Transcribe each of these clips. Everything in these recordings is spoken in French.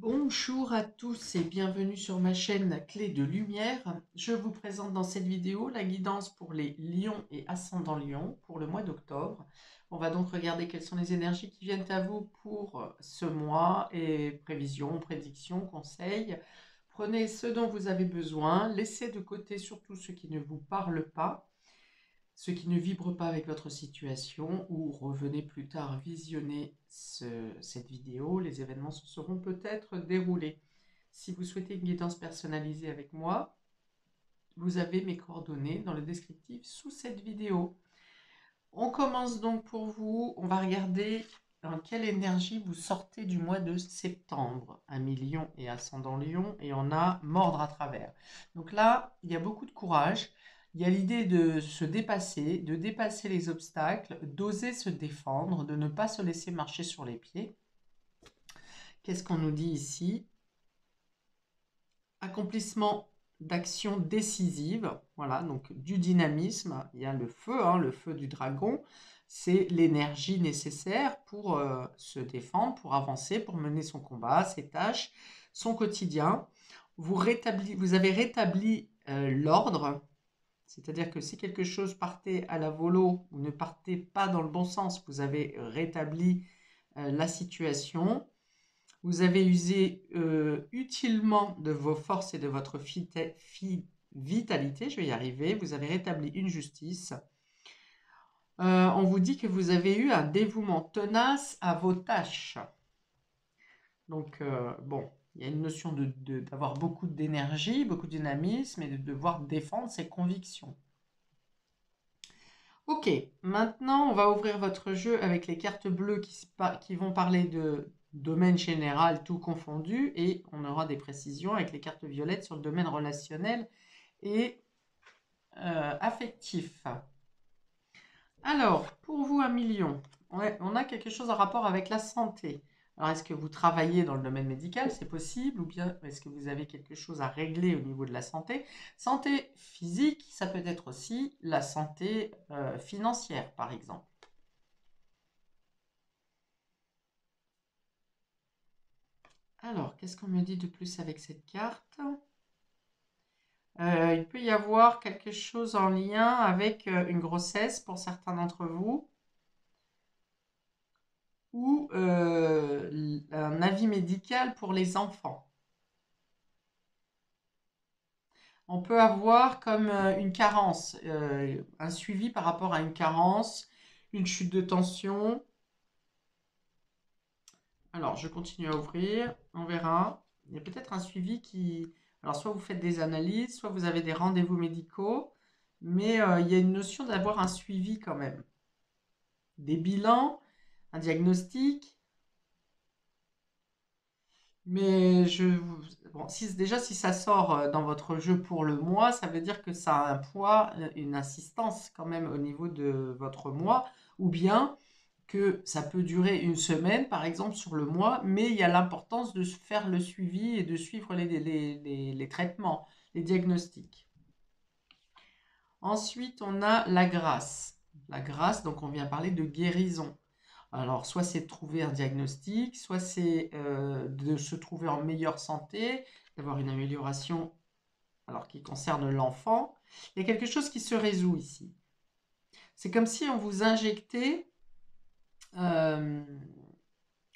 Bonjour à tous et bienvenue sur ma chaîne Clé de Lumière. Je vous présente dans cette vidéo la guidance pour les lions et ascendants lions pour le mois d'octobre. On va donc regarder quelles sont les énergies qui viennent à vous pour ce mois et prévisions, prédictions, conseils. Prenez ce dont vous avez besoin, laissez de côté surtout ce qui ne vous parle pas, ce qui ne vibre pas avec votre situation, ou revenez plus tard visionner cette vidéo. Les événements se seront peut-être déroulés. Si vous souhaitez une guidance personnalisée avec moi, vous avez mes coordonnées dans le descriptif sous cette vidéo. On commence donc pour vous. On va regarder dans quelle énergie vous sortez du mois de septembre. Ami Lion et ascendant Lion, et on a mordre à travers. Donc là, il y a beaucoup de courage. Il y a l'idée de se dépasser, de dépasser les obstacles, d'oser se défendre, de ne pas se laisser marcher sur les pieds. Qu'est-ce qu'on nous dit ici? Accomplissement d'actions décisives, voilà, donc du dynamisme. Il y a le feu, le feu du dragon, c'est l'énergie nécessaire pour se défendre, pour avancer, pour mener son combat, ses tâches, son quotidien. Vous avez rétabli l'ordre, c'est-à-dire que si quelque chose partait à la volo ou ne partait pas dans le bon sens, vous avez rétabli la situation. Vous avez usé utilement de vos forces et de votre vitalité, je vais y arriver. Vous avez rétabli une justice. On vous dit que vous avez eu un dévouement tenace à vos tâches. Donc, bon, il y a une notion d'avoir beaucoup d'énergie, beaucoup de dynamisme et de devoir défendre ses convictions. Ok, maintenant on va ouvrir votre jeu avec les cartes bleues qui vont parler de domaine général tout confondu, et on aura des précisions avec les cartes violettes sur le domaine relationnel et affectif. Alors, pour vous, un million, on a quelque chose en rapport avec la santé. Alors, est-ce que vous travaillez dans le domaine médical, c'est possible, ou bien est-ce que vous avez quelque chose à régler au niveau de la santé? Santé physique, ça peut être aussi la santé financière, par exemple. Alors, qu'est-ce qu'on me dit de plus avec cette carte? Il peut y avoir quelque chose en lien avec une grossesse pour certains d'entre vous, ou un avis médical pour les enfants. On peut avoir comme une carence, un suivi par rapport à une carence, une chute de tension. Alors, je continue à ouvrir, on verra. Il y a peut-être un suivi qui... Alors, soit vous faites des analyses, soit vous avez des rendez-vous médicaux, mais il y a une notion d'avoir un suivi quand même. Des bilans, un diagnostic, mais bon, déjà, si ça sort dans votre jeu pour le mois, ça veut dire que ça a un poids, une insistance quand même au niveau de votre mois, ou bien que ça peut durer une semaine, par exemple, sur le mois, mais il y a l'importance de faire le suivi et de suivre les traitements, les diagnostics. Ensuite, on a la grâce. La grâce, donc on vient parler de guérison. Alors, soit c'est de trouver un diagnostic, soit c'est de se trouver en meilleure santé, d'avoir une amélioration alors qui concerne l'enfant. Il y a quelque chose qui se résout ici. C'est comme si on vous injectait euh,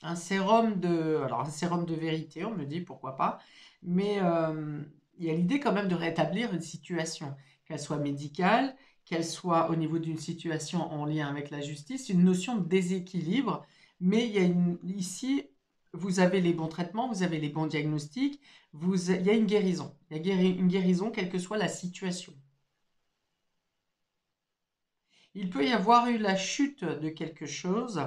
alors un sérum de vérité, on me dit pourquoi pas, mais il y a l'idée quand même de rétablir une situation, qu'elle soit médicale, qu'elle soit au niveau d'une situation en lien avec la justice, une notion de déséquilibre, mais il y a ici, vous avez les bons traitements, vous avez les bons diagnostics, il y a une guérison, il y a une guérison quelle que soit la situation. Il peut y avoir eu la chute de quelque chose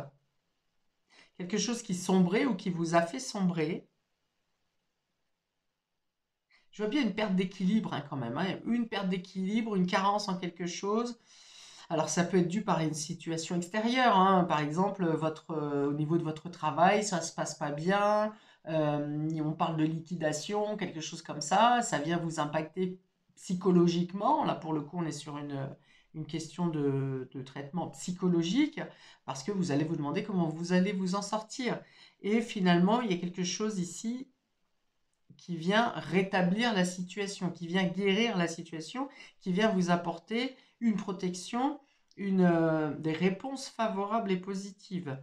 qui sombrait ou qui vous a fait sombrer. Je vois bien une perte d'équilibre quand même, une perte d'équilibre, une carence en quelque chose. Alors ça peut être dû par une situation extérieure, par exemple au niveau de votre travail, ça se passe pas bien, on parle de liquidation, quelque chose comme ça vient vous impacter psychologiquement. Là pour le coup on est sur une question de traitement psychologique, parce que vous allez vous demander comment vous allez vous en sortir. Et finalement il y a quelque chose ici qui vient rétablir la situation, qui vient guérir la situation, qui vient vous apporter une protection, des réponses favorables et positives.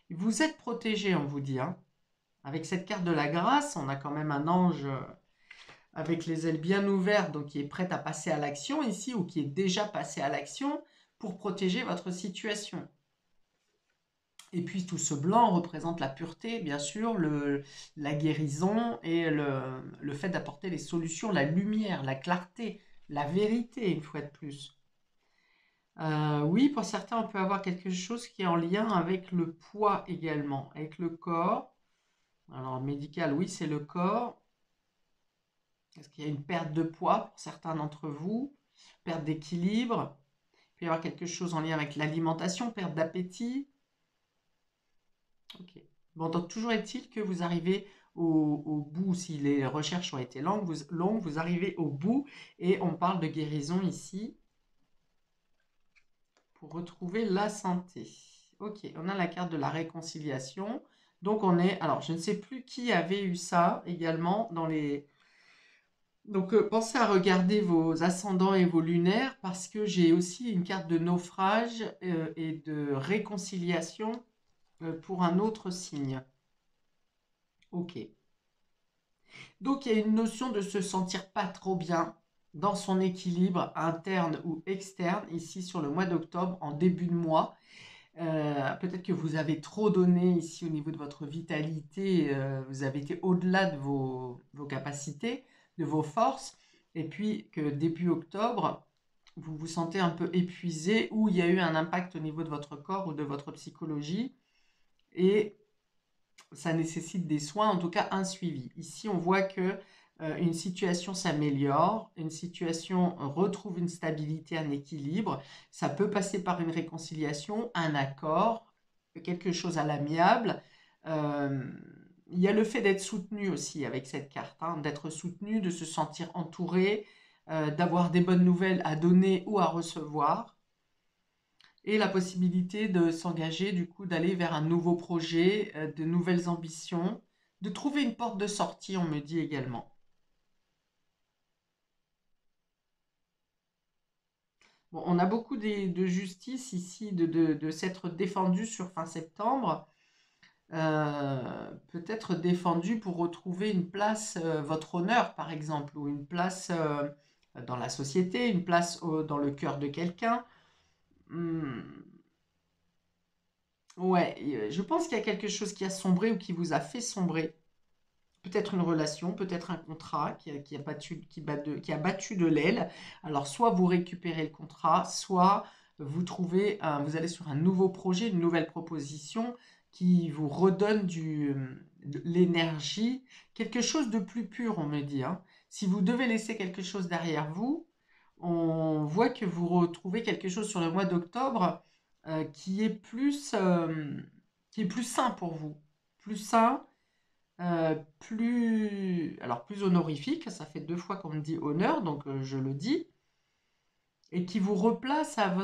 Vous êtes protégé, on vous dit, hein. Avec cette carte de la grâce, on a quand même un ange avec les ailes bien ouvertes, donc qui est prêt à passer à l'action ici, ou qui est déjà passé à l'action pour protéger votre situation. Et puis tout ce blanc représente la pureté, bien sûr, la guérison et le fait d'apporter les solutions, la lumière, la clarté, la vérité, une fois de plus. Oui, pour certains, on peut avoir quelque chose qui est en lien avec le poids également, avec le corps. Alors, médical, oui, c'est le corps. Est-ce qu'il y a une perte de poids pour certains d'entre vous? Perte d'équilibre? Il peut y avoir quelque chose en lien avec l'alimentation, perte d'appétit. Ok. Bon, donc toujours est-il que vous arrivez au bout, si les recherches ont été longues, vous arrivez au bout et on parle de guérison ici pour retrouver la santé. Ok, on a la carte de la réconciliation. Donc on est, alors je ne sais plus qui avait eu ça également dans les... Donc pensez à regarder vos ascendants et vos lunaires parce que j'ai aussi une carte de naufrage et de réconciliation pour un autre signe. Ok. Donc, il y a une notion de se sentir pas trop bien dans son équilibre interne ou externe, ici sur le mois d'octobre, en début de mois. Peut-être que vous avez trop donné ici au niveau de votre vitalité, vous avez été au-delà de vos capacités, de vos forces, et puis que début octobre, vous vous sentez un peu épuisé ou il y a eu un impact au niveau de votre corps ou de votre psychologie, et ça nécessite des soins, en tout cas un suivi. Ici, on voit que une situation s'améliore, une situation retrouve une stabilité, un équilibre. Ça peut passer par une réconciliation, un accord, quelque chose à l'amiable. Euh, il y a le fait d'être soutenu aussi avec cette carte, hein, d'être soutenu, de se sentir entouré, d'avoir des bonnes nouvelles à donner ou à recevoir et la possibilité de s'engager, du coup, d'aller vers un nouveau projet, de nouvelles ambitions, de trouver une porte de sortie, on me dit également. Bon, on a beaucoup de justice ici, de s'être défendu sur fin septembre, peut-être défendu pour retrouver une place, votre honneur par exemple, ou une place dans la société, une place dans le cœur de quelqu'un. Hmm. Ouais, je pense qu'il y a quelque chose qui a sombré ou qui vous a fait sombrer. Peut-être une relation, peut-être un contrat qui a battu de l'aile. Alors, soit vous récupérez le contrat, soit vous allez sur un nouveau projet, une nouvelle proposition qui vous redonne de l'énergie, quelque chose de plus pur, on me dit, hein. Si vous devez laisser quelque chose derrière vous, on voit que vous retrouvez quelque chose sur le mois d'octobre qui est plus sain pour vous, plus sain, plus honorifique, ça fait 2 fois qu'on me dit honneur, donc je le dis, et qui vous replace à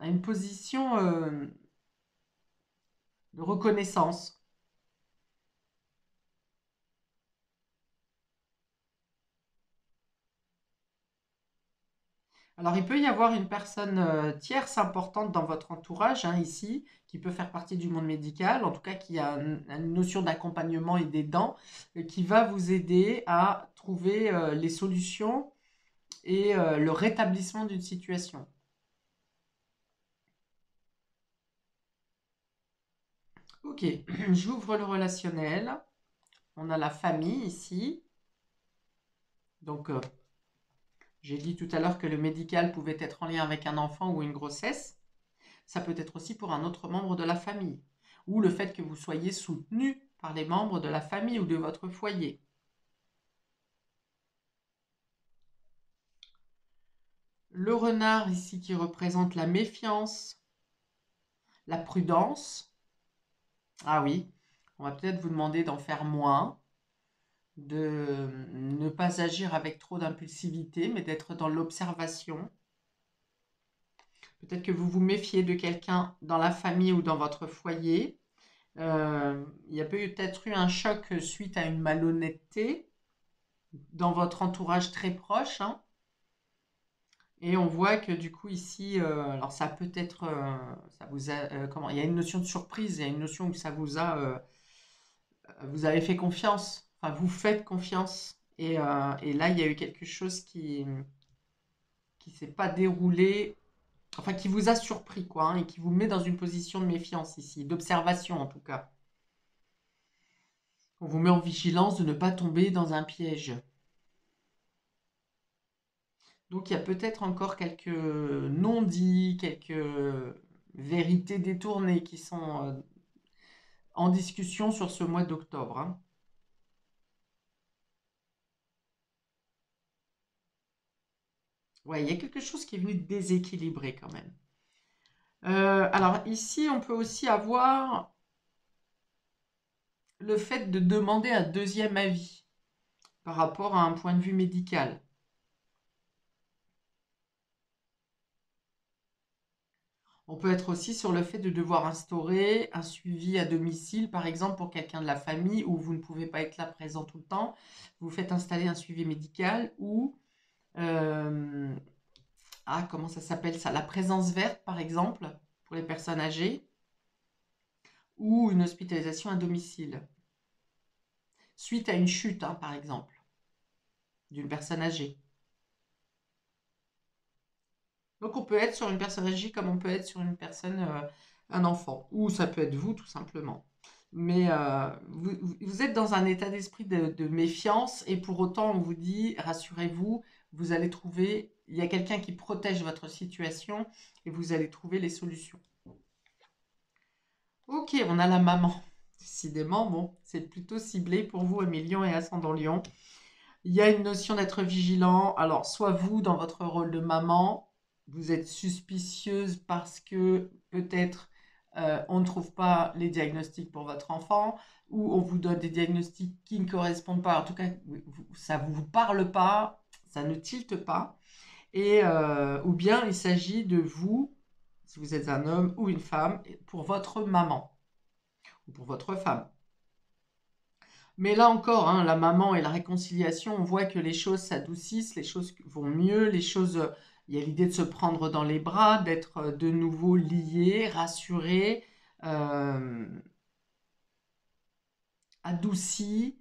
une position de reconnaissance. Alors, il peut y avoir une personne tierce importante dans votre entourage, hein, ici, qui peut faire partie du monde médical, en tout cas qui a une notion d'accompagnement et d'aidant, qui va vous aider à trouver les solutions et le rétablissement d'une situation. Ok, j'ouvre le relationnel. On a la famille ici. Donc, j'ai dit tout à l'heure que le médical pouvait être en lien avec un enfant ou une grossesse. Ça peut être aussi pour un autre membre de la famille. Ou le fait que vous soyez soutenu par les membres de la famille ou de votre foyer. Le renard ici qui représente la méfiance, la prudence. Ah oui, on va peut-être vous demander d'en faire moins, de ne pas agir avec trop d'impulsivité, mais d'être dans l'observation. Peut-être que vous vous méfiez de quelqu'un dans la famille ou dans votre foyer. Il y a peut-être eu un choc suite à une malhonnêteté. dans votre entourage très proche, hein. Et on voit que du coup ici, alors ça peut être, ça vous a, comment, il y a une notion de surprise, il y a une notion où ça vous a, vous avez fait confiance, enfin vous faites confiance. Et là, il y a eu quelque chose qui s'est pas déroulé, enfin qui vous a surpris quoi, hein, et qui vous met dans une position de méfiance ici, d'observation en tout cas. On vous met en vigilance de ne pas tomber dans un piège. Donc il y a peut-être encore quelques non-dits, quelques vérités détournées qui sont en discussion sur ce mois d'octobre, hein. Ouais, il y a quelque chose qui est venu déséquilibrer quand même. Alors ici, on peut aussi avoir le fait de demander un deuxième avis par rapport à un point de vue médical. On peut être aussi sur le fait de devoir instaurer un suivi à domicile, par exemple pour quelqu'un de la famille où vous ne pouvez pas être là présent tout le temps. Vous faites installer un suivi médical ou, euh, ah, comment ça s'appelle ça? La présence verte, par exemple, pour les personnes âgées, ou une hospitalisation à domicile, suite à une chute, hein, par exemple, d'une personne âgée. Donc on peut être sur une personne âgée comme on peut être sur une personne, un enfant, ou ça peut être vous tout simplement. Mais vous êtes dans un état d'esprit de méfiance et pour autant on vous dit, rassurez-vous, vous allez trouver, il y a quelqu'un qui protège votre situation et vous allez trouver les solutions. Ok, on a la maman. Décidément, bon, c'est plutôt ciblé pour vous, Amis Lion et Ascendant Lion. Il y a une notion d'être vigilant. Alors, soit vous, dans votre rôle de maman, vous êtes suspicieuse parce que peut-être on ne trouve pas les diagnostics pour votre enfant, ou on vous donne des diagnostics qui ne correspondent pas. En tout cas, ça ne vous parle pas, ça ne tilte pas. Ou bien il s'agit de vous, si vous êtes un homme ou une femme, pour votre maman ou pour votre femme. Mais là encore, hein, la maman et la réconciliation, on voit que les choses s'adoucissent, les choses vont mieux, les choses, il y a l'idée de se prendre dans les bras, d'être de nouveau lié, rassuré, euh, adouci.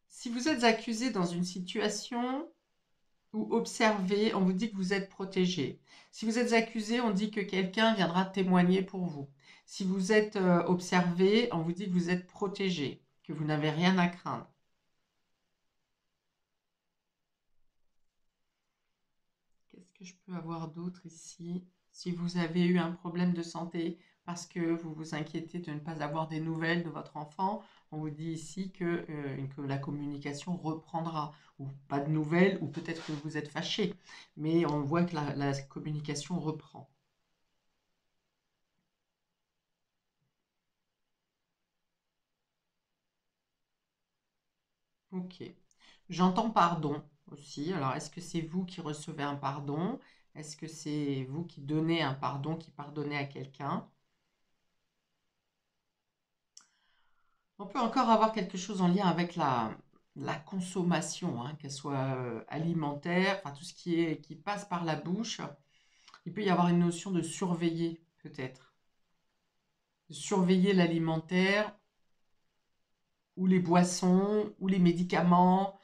Si vous êtes accusé dans une situation ou observé, on vous dit que vous êtes protégé. Si vous êtes accusé, on dit que quelqu'un viendra témoigner pour vous. Si vous êtes observé, on vous dit que vous êtes protégé, que vous n'avez rien à craindre. Qu'est-ce que je peux avoir d'autre ici? Si vous avez eu un problème de santé parce que vous vous inquiétez de ne pas avoir des nouvelles de votre enfant, on vous dit ici que la communication reprendra. Ou pas de nouvelles, ou peut-être que vous êtes fâché. Mais on voit que la communication reprend. Ok. J'entends pardon aussi. Alors, est-ce que c'est vous qui recevez un pardon? Est-ce que c'est vous qui donnez un pardon, qui pardonnez à quelqu'un? On peut encore avoir quelque chose en lien avec la consommation, hein, qu'elle soit alimentaire, enfin tout ce qui passe par la bouche. Il peut y avoir une notion de surveiller, peut-être. De surveiller l'alimentaire, ou les boissons, ou les médicaments.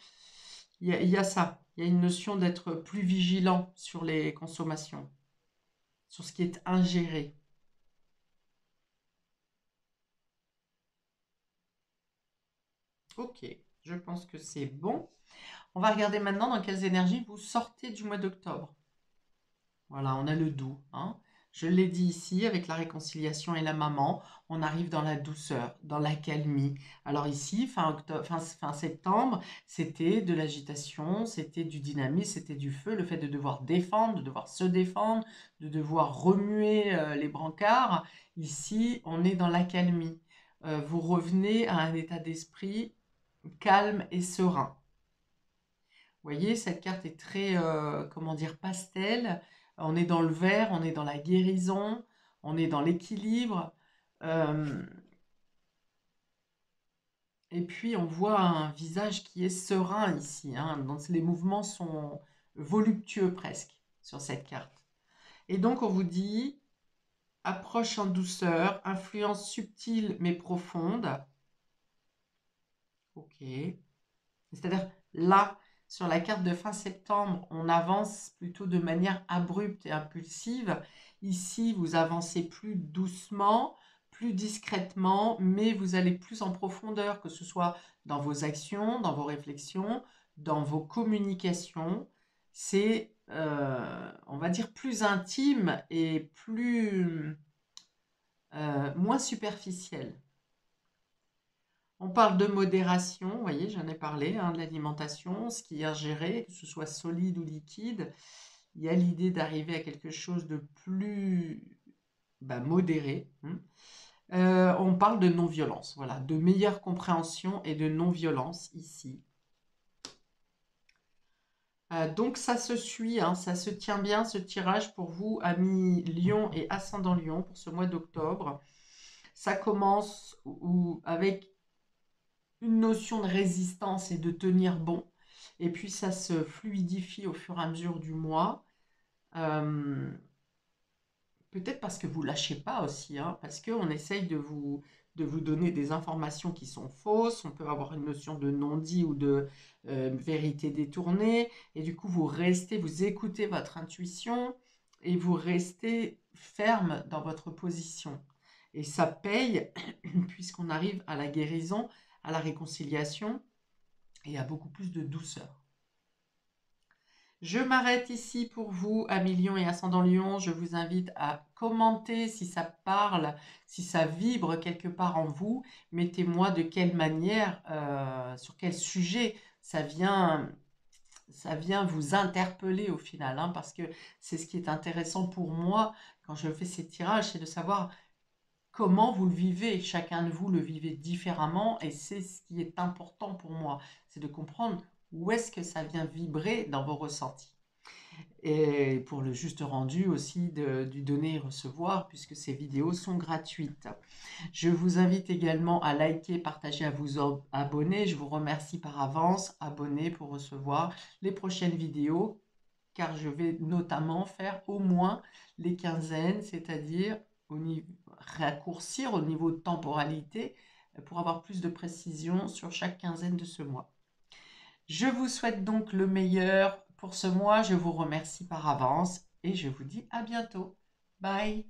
Il y a ça. Il y a une notion d'être plus vigilant sur les consommations, sur ce qui est ingéré. Ok, je pense que c'est bon. On va regarder maintenant dans quelles énergies vous sortez du mois d'octobre. Voilà, on a le doux, hein. Je l'ai dit ici, avec la réconciliation et la maman, on arrive dans la douceur, dans l'accalmie. Alors ici, fin septembre, c'était de l'agitation, c'était du dynamisme, c'était du feu, le fait de devoir défendre, de devoir se défendre, de devoir remuer les brancards. Ici, on est dans l'accalmie. Vous revenez à un état d'esprit calme et serein. Vous voyez, cette carte est très, comment dire, pastel. On est dans le vert, on est dans la guérison, on est dans l'équilibre. Euh, Et puis, on voit un visage qui est serein ici, hein, donc les mouvements sont voluptueux presque sur cette carte. Et donc, on vous dit, approche en douceur, influence subtile mais profonde. Ok. C'est-à-dire, là, sur la carte de fin septembre, on avance plutôt de manière abrupte et impulsive. Ici, vous avancez plus doucement, plus discrètement, mais vous allez plus en profondeur, que ce soit dans vos actions, dans vos réflexions, dans vos communications. C'est, on va dire, plus intime et plus, moins superficiel. On parle de modération, vous voyez, j'en ai parlé, hein, de l'alimentation, ce qui est ingéré, que ce soit solide ou liquide. Il y a l'idée d'arriver à quelque chose de plus modéré. On parle de non-violence, voilà, de meilleure compréhension et de non-violence ici. Donc ça se suit, hein, ça se tient bien ce tirage pour vous, amis Lion et ascendant Lion, pour ce mois d'octobre. Ça commence avec une notion de résistance et de tenir bon. Et puis ça se fluidifie au fur et à mesure du mois. Peut-être parce que vous lâchez pas aussi, hein, parce qu'on essaye de vous donner des informations qui sont fausses. On peut avoir une notion de non-dit ou de vérité détournée. Et du coup, vous restez, vous écoutez votre intuition et vous restez ferme dans votre position. Et ça paye puisqu'on arrive à la guérison, à la réconciliation et à beaucoup plus de douceur. Je m'arrête ici pour vous, amis Lion et ascendant Lion. Je vous invite à commenter si ça parle, si ça vibre quelque part en vous. Mettez-moi de quelle manière, sur quel sujet ça vient vous interpeller au final, hein, parce que c'est ce qui est intéressant pour moi quand je fais ces tirages, c'est de savoir comment vous le vivez. Chacun de vous le vivez différemment et c'est ce qui est important pour moi, c'est de comprendre où est-ce que ça vient vibrer dans vos ressentis. Et pour le juste rendu aussi du donner et recevoir, puisque ces vidéos sont gratuites. Je vous invite également à liker, partager, à vous abonner. Je vous remercie par avance, abonnez pour recevoir les prochaines vidéos, car je vais notamment faire au moins les quinzaines, c'est-à-dire raccourcir au niveau de temporalité pour avoir plus de précision sur chaque quinzaine de ce mois. Je vous souhaite donc le meilleur pour ce mois. Je vous remercie par avance et je vous dis à bientôt. Bye!